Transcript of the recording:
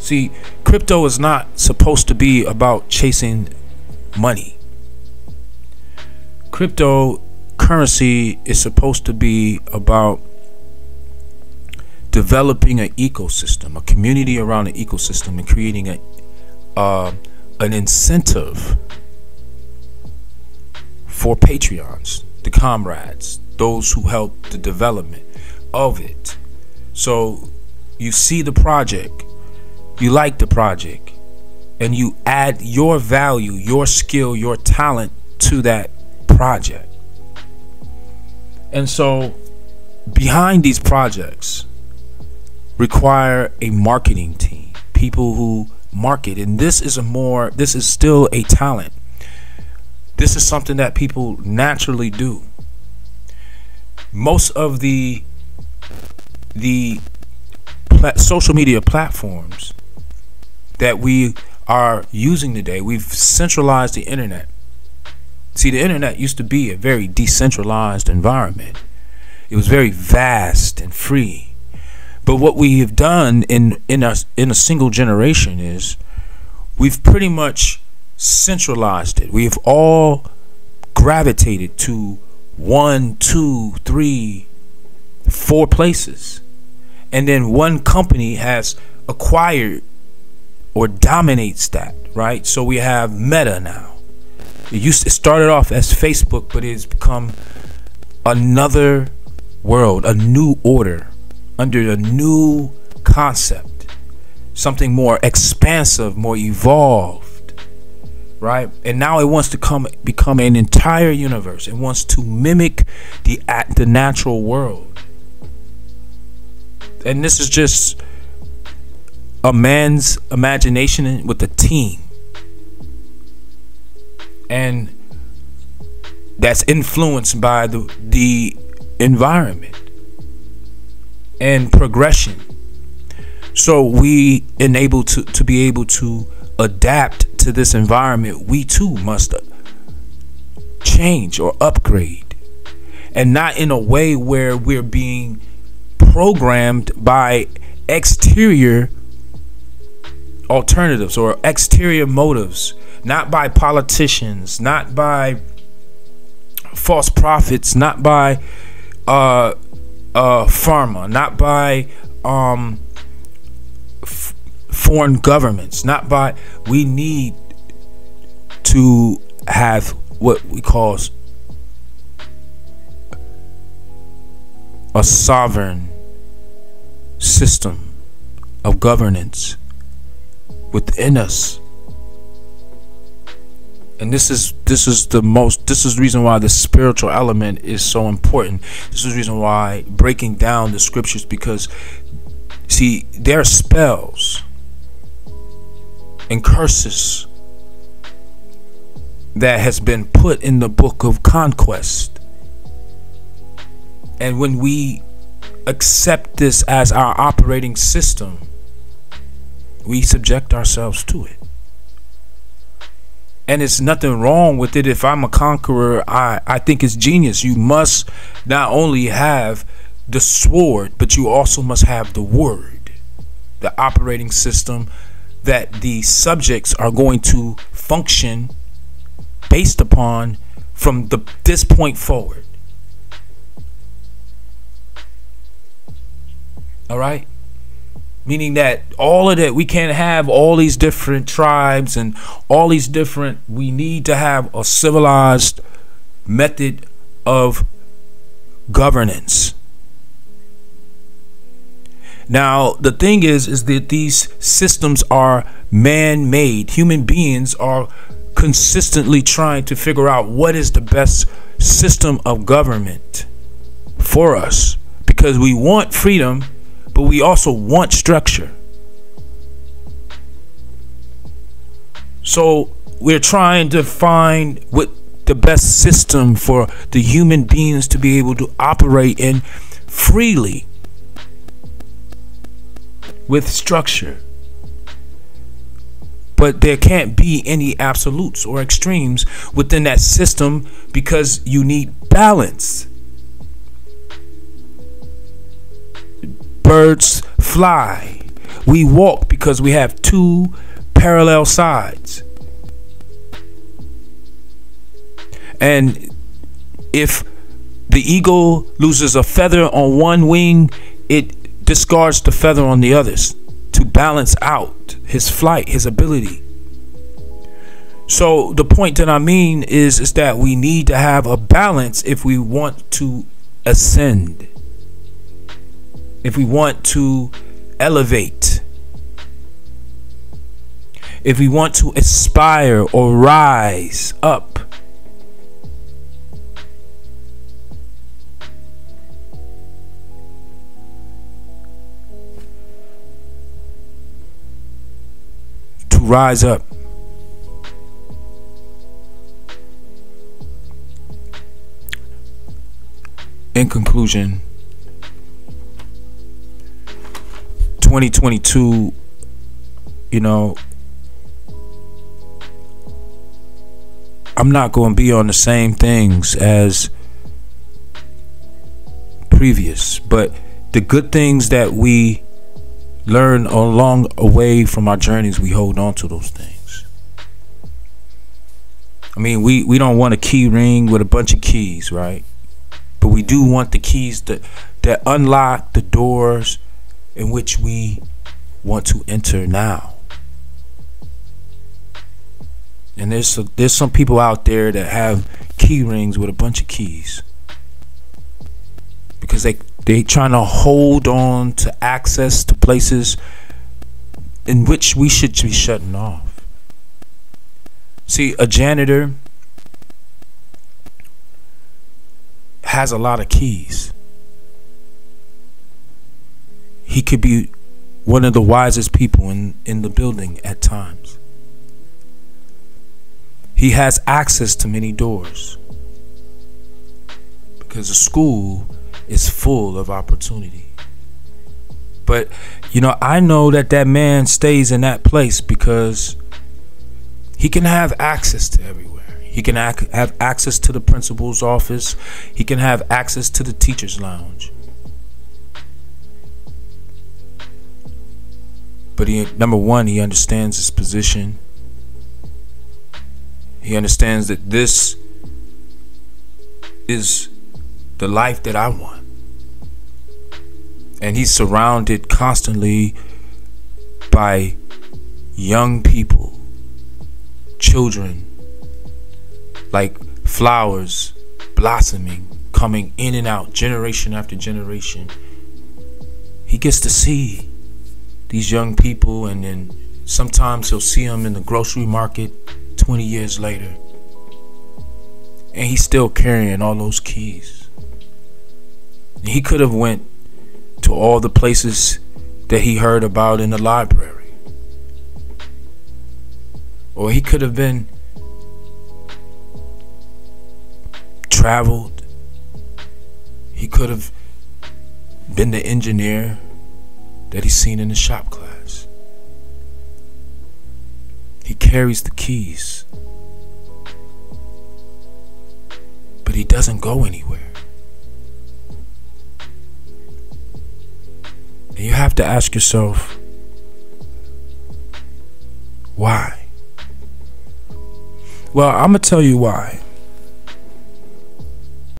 See, crypto is not supposed to be about chasing money. Cryptocurrency is supposed to be about developing an ecosystem, a community around an ecosystem, and creating an incentive for Patreons, the comrades, those who help the development of it. So you see the project, you like the project, and you add your value, your skill, your talent to that project. And so behind these projects require a marketing team, people who market. And this is still a talent. This is something that people naturally do. Most of the social media platforms that we are using today, we've centralized the internet. See, the internet used to be a very decentralized environment. It was very vast and free. But what we have done in a single generation is we've pretty much centralized it. We have all gravitated to 1, 2, 3, 4 places. And then one company has acquired or dominates that, right? So we have Meta now. It started off as Facebook, but it's become another world, a new order under a new concept, something more expansive, more evolved, right? And now it wants to become an entire universe. It wants to mimic the natural world. And this is just a man's imagination with a team. And that's influenced by the environment and progression. So we enable to be able to adapt to this environment. We too must change or upgrade, and not in a way where we're being programmed by exterior alternatives or exterior motives, not by politicians, not by false prophets, not by pharma, not by foreign governments, not by. We need to have what we call a sovereign system of governance within us. And this is the reason why the spiritual element is so important. This is the reason why breaking down the scriptures, because see, there are spells and curses that has been put in the book of conquest. And when we accept this as our operating system, we subject ourselves to it. And it's nothing wrong with it. If I'm a conqueror, I think it's genius. You must not only have the sword, but you also must have the word, the operating system that the subjects are going to function based upon from this point forward. All right? Meaning that all of that, we can't have all these different tribes and all these different, we need to have a civilized method of governance. Now, the thing is that these systems are man-made. Human beings are consistently trying to figure out what is the best system of government for us, because we want freedom, but we also want structure. So we're trying to find what the best system for the human beings to be able to operate in freely with structure. But there can't be any absolutes or extremes within that system, because you need balance. Birds fly, We walk because we have two parallel sides. And if the eagle loses a feather on one wing, it discards the feather on the others to balance out his flight, his ability. So the point that I mean is that we need to have a balance if we want to ascend, if we want to elevate, if we want to aspire or rise up. To rise up. In conclusion, 2022, you know, I'm not going to be on the same things as previous, but the good things that we learn along away from our journeys, we hold on to those things. I mean, we don't want a key ring with a bunch of keys, right? But we do want the keys that unlock the doors in which we want to enter now. And there's some people out there that have key rings with a bunch of keys because they trying to hold on to access to places in which we should be shutting off. See, a janitor has a lot of keys. He could be one of the wisest people in the building at times. He has access to many doors because the school is full of opportunity. But you know, I know that man stays in that place because he can have access to everywhere. He can have access to the principal's office. He can have access to the teacher's lounge. But number one, he understands his position. He understands that this is the life that I want. And he's surrounded constantly by young people, children, like flowers blossoming, coming in and out, generation after generation. He gets to see these young people, and then sometimes he'll see them in the grocery market 20 years later, and he's still carrying all those keys. And he could have went to all the places that he heard about in the library, or he could have been traveled. He could have been the engineer that he's seen in the shop class. He carries the keys, but he doesn't go anywhere. And you have to ask yourself, why? Well, I'm gonna tell you why.